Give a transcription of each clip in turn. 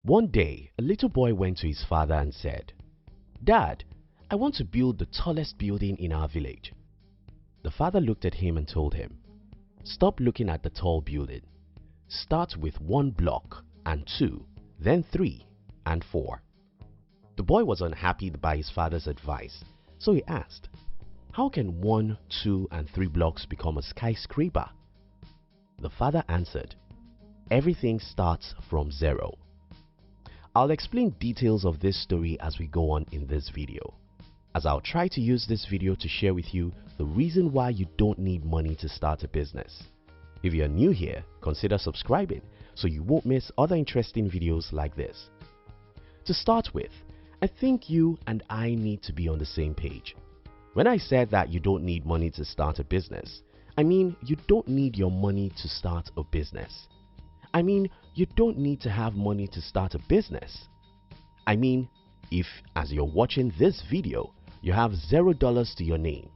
One day, a little boy went to his father and said, "Dad, I want to build the tallest building in our village." The father looked at him and told him, "Stop looking at the tall building. Start with 1 block and 2, then 3 and 4. The boy was unhappy by his father's advice, so he asked, "How can 1, 2 and 3 blocks become a skyscraper?" The father answered, "Everything starts from 0. I'll explain details of this story as we go on in this video, as I'll try to use this video to share with you the reason why you don't need money to start a business. If you're new here, consider subscribing so you won't miss other interesting videos like this. To start with, I think you and I need to be on the same page. When I said that you don't need money to start a business, I mean you don't need your money to start a business. I mean you don't need to have money to start a business. I mean, if as you're watching this video, you have $0 to your name,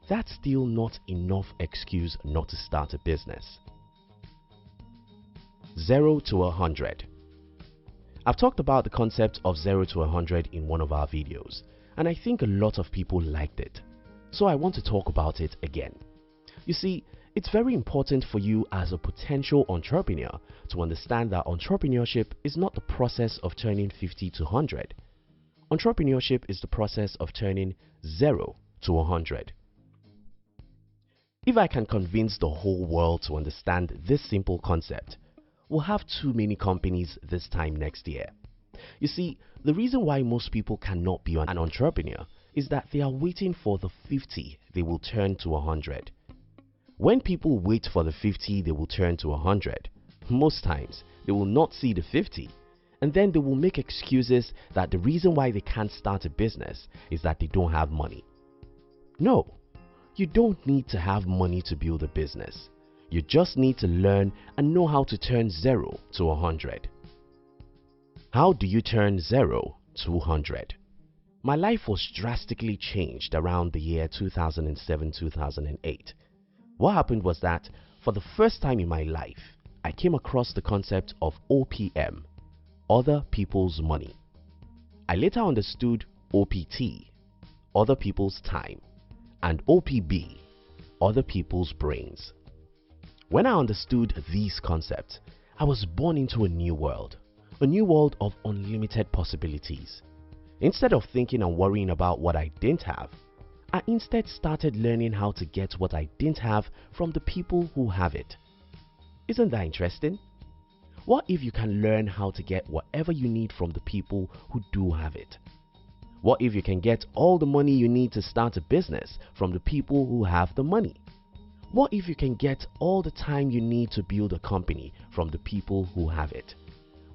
that's still not enough excuse not to start a business. 0 to 100. I've talked about the concept of 0 to 100 in one of our videos, and I think a lot of people liked it, so I want to talk about it again. You see, it's very important for you as a potential entrepreneur to understand that entrepreneurship is not the process of turning 50 to 100. Entrepreneurship is the process of turning 0 to 100. If I can convince the whole world to understand this simple concept, we'll have too many companies this time next year. You see, the reason why most people cannot be an entrepreneur is that they are waiting for the 50 they will turn to 100. When people wait for the 50 they will turn to 100, most times they will not see the 50, and then they will make excuses that the reason why they can't start a business is that they don't have money. No, you don't need to have money to build a business. You just need to learn and know how to turn 0 to 100. How do you turn 0 to 100? My life was drastically changed around the year 2007-2008. What happened was that for the first time in my life, I came across the concept of OPM, other people's money. I later understood OPT, other people's time, and OPB, other people's brains. When I understood these concepts, I was born into a new world of unlimited possibilities. Instead of thinking and worrying about what I didn't have, I instead started learning how to get what I didn't have from the people who have it. Isn't that interesting? What if you can learn how to get whatever you need from the people who do have it? What if you can get all the money you need to start a business from the people who have the money? What if you can get all the time you need to build a company from the people who have it?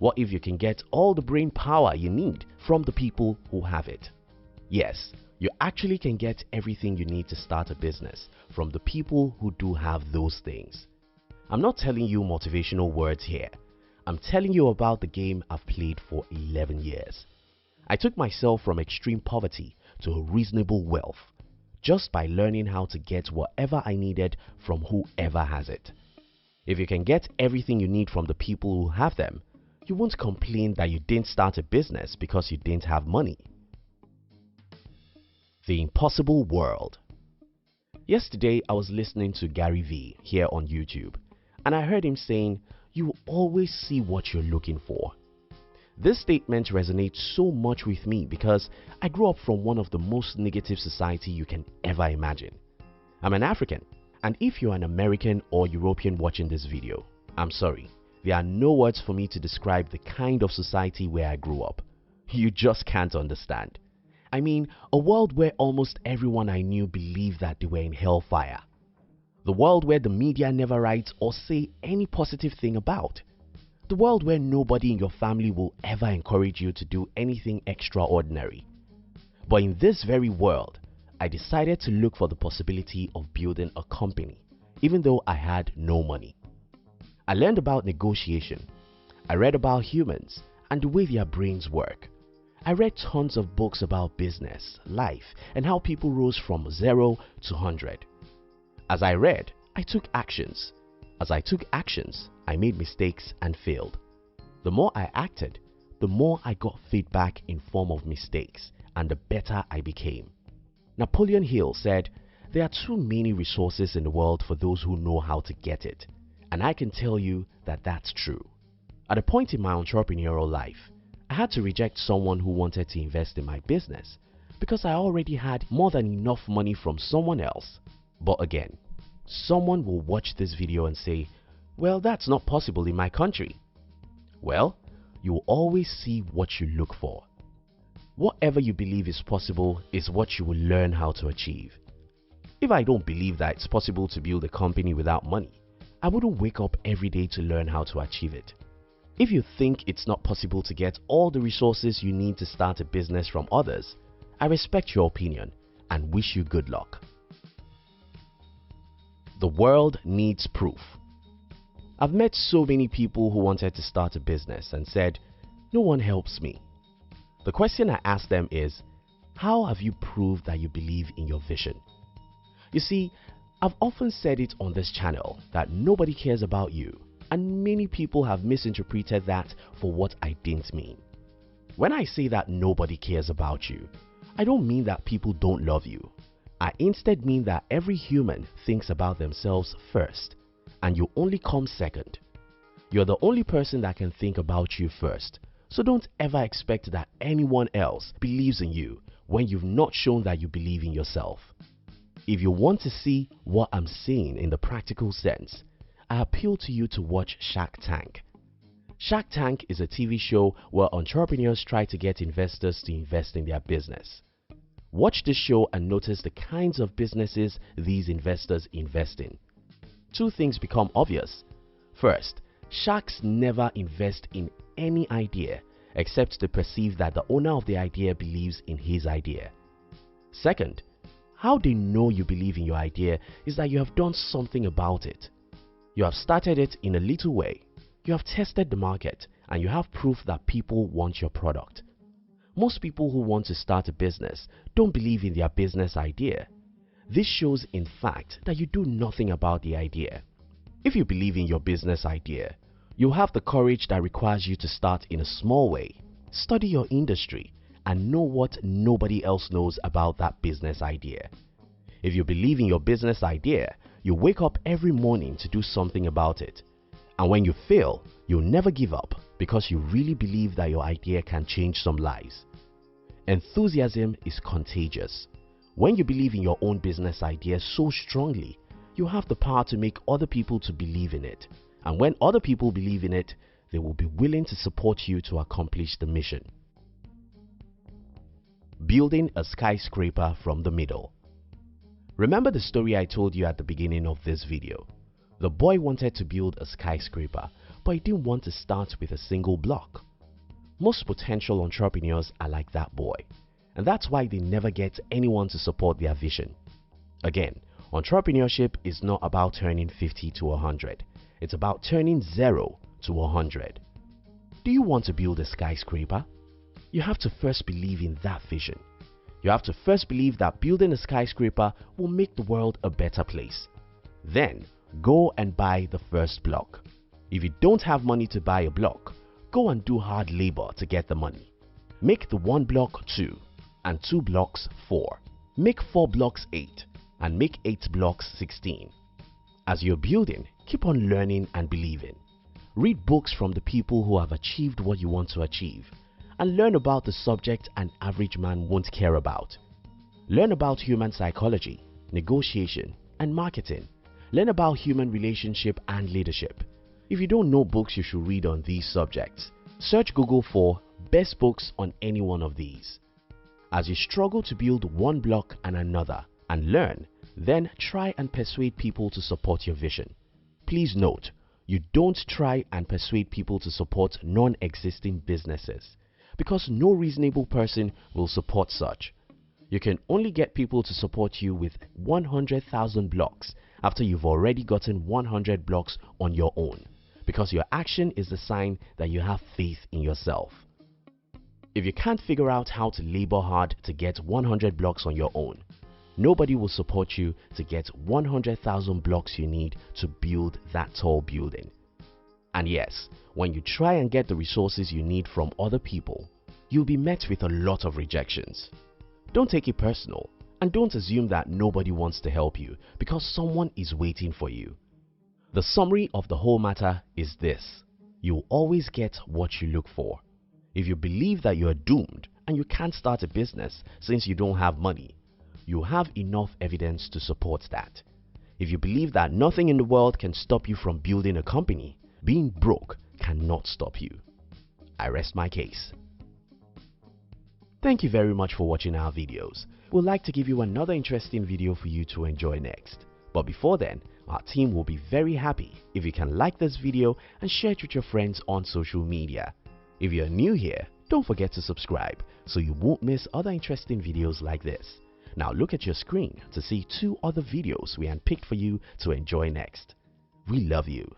What if you can get all the brain power you need from the people who have it? Yes, you actually can get everything you need to start a business from the people who do have those things. I'm not telling you motivational words here. I'm telling you about the game I've played for 11 years. I took myself from extreme poverty to a reasonable wealth just by learning how to get whatever I needed from whoever has it. If you can get everything you need from the people who have them, you won't complain that you didn't start a business because you didn't have money. The impossible world. Yesterday I was listening to Gary Vee here on YouTube, and I heard him saying, "You will always see what you're looking for." This statement resonates so much with me because I grew up from one of the most negative society you can ever imagine. I'm an African, and if you're an American or European watching this video, I'm sorry, there are no words for me to describe the kind of society where I grew up. You just can't understand. I mean, a world where almost everyone I knew believed that they were in hellfire. The world where the media never writes or say any positive thing about. The world where nobody in your family will ever encourage you to do anything extraordinary. But in this very world, I decided to look for the possibility of building a company, even though I had no money. I learned about negotiation. I read about humans and the way their brains work. I read tons of books about business, life, and how people rose from 0 to 100. As I read, I took actions. As I took actions, I made mistakes and failed. The more I acted, the more I got feedback in form of mistakes and the better I became. Napoleon Hill said, "There are too many resources in the world for those who know how to get it." And I can tell you that that's true. At a point in my entrepreneurial life, I had to reject someone who wanted to invest in my business because I already had more than enough money from someone else. But again, someone will watch this video and say, "Well, that's not possible in my country." Well, you will always see what you look for. Whatever you believe is possible is what you will learn how to achieve. If I don't believe that it's possible to build a company without money, I wouldn't wake up every day to learn how to achieve it. If you think it's not possible to get all the resources you need to start a business from others, I respect your opinion and wish you good luck. The world needs proof. I've met so many people who wanted to start a business and said, "No one helps me." The question I ask them is, how have you proved that you believe in your vision? You see, I've often said it on this channel that nobody cares about you, and many people have misinterpreted that for what I didn't mean. When I say that nobody cares about you, I don't mean that people don't love you. I instead mean that every human thinks about themselves first, and you only come second. You're the only person that can think about you first, so don't ever expect that anyone else believes in you when you've not shown that you believe in yourself. If you want to see what I'm saying in the practical sense, I appeal to you to watch Shark Tank. Shark Tank is a TV show where entrepreneurs try to get investors to invest in their business. Watch this show and notice the kinds of businesses these investors invest in. Two things become obvious. First, sharks never invest in any idea except to perceive that the owner of the idea believes in his idea. Second, how they know you believe in your idea is that you have done something about it. You have started it in a little way, you have tested the market, and you have proof that people want your product. Most people who want to start a business don't believe in their business idea. This shows in fact that you do nothing about the idea. If you believe in your business idea, you have the courage that requires you to start in a small way, study your industry, and know what nobody else knows about that business idea. If you believe in your business idea, you wake up every morning to do something about it. And when you fail, you'll never give up because you really believe that your idea can change some lives. Enthusiasm is contagious. When you believe in your own business idea so strongly, you have the power to make other people to believe in it. And when other people believe in it, they will be willing to support you to accomplish the mission. Building a skyscraper from the middle. Remember the story I told you at the beginning of this video? The boy wanted to build a skyscraper, but he didn't want to start with a single block. Most potential entrepreneurs are like that boy, and that's why they never get anyone to support their vision. Again, entrepreneurship is not about turning 50 to 100. It's about turning 0 to 100. Do you want to build a skyscraper? You have to first believe in that vision. You have to first believe that building a skyscraper will make the world a better place. Then, go and buy the first block. If you don't have money to buy a block, go and do hard labor to get the money. Make the 1 block 2, and 2 blocks 4. Make 4 blocks 8, and make 8 blocks 16. As you're building, keep on learning and believing. Read books from the people who have achieved what you want to achieve, and learn about the subject an average man won't care about. Learn about human psychology, negotiation, and marketing. Learn about human relationship and leadership. If you don't know books you should read on these subjects, search Google for best books on any one of these. As you struggle to build 1 block and another and learn, then try and persuade people to support your vision. Please note, you don't try and persuade people to support non-existing businesses, because no reasonable person will support such. You can only get people to support you with 100,000 blocks after you've already gotten 100 blocks on your own, because your action is the sign that you have faith in yourself. If you can't figure out how to labor hard to get 100 blocks on your own, nobody will support you to get 100,000 blocks you need to build that tall building. And yes, when you try and get the resources you need from other people, you'll be met with a lot of rejections. Don't take it personal, and don't assume that nobody wants to help you because someone is waiting for you. The summary of the whole matter is this: you'll always get what you look for. If you believe that you are doomed and you can't start a business since you don't have money, you have enough evidence to support that. If you believe that nothing in the world can stop you from building a company, being broke cannot stop you. I rest my case. Thank you very much for watching our videos. We'd like to give you another interesting video for you to enjoy next. But before then, our team will be very happy if you can like this video and share it with your friends on social media. If you're new here, don't forget to subscribe so you won't miss other interesting videos like this. Now look at your screen to see 2 other videos we handpicked for you to enjoy next. We love you.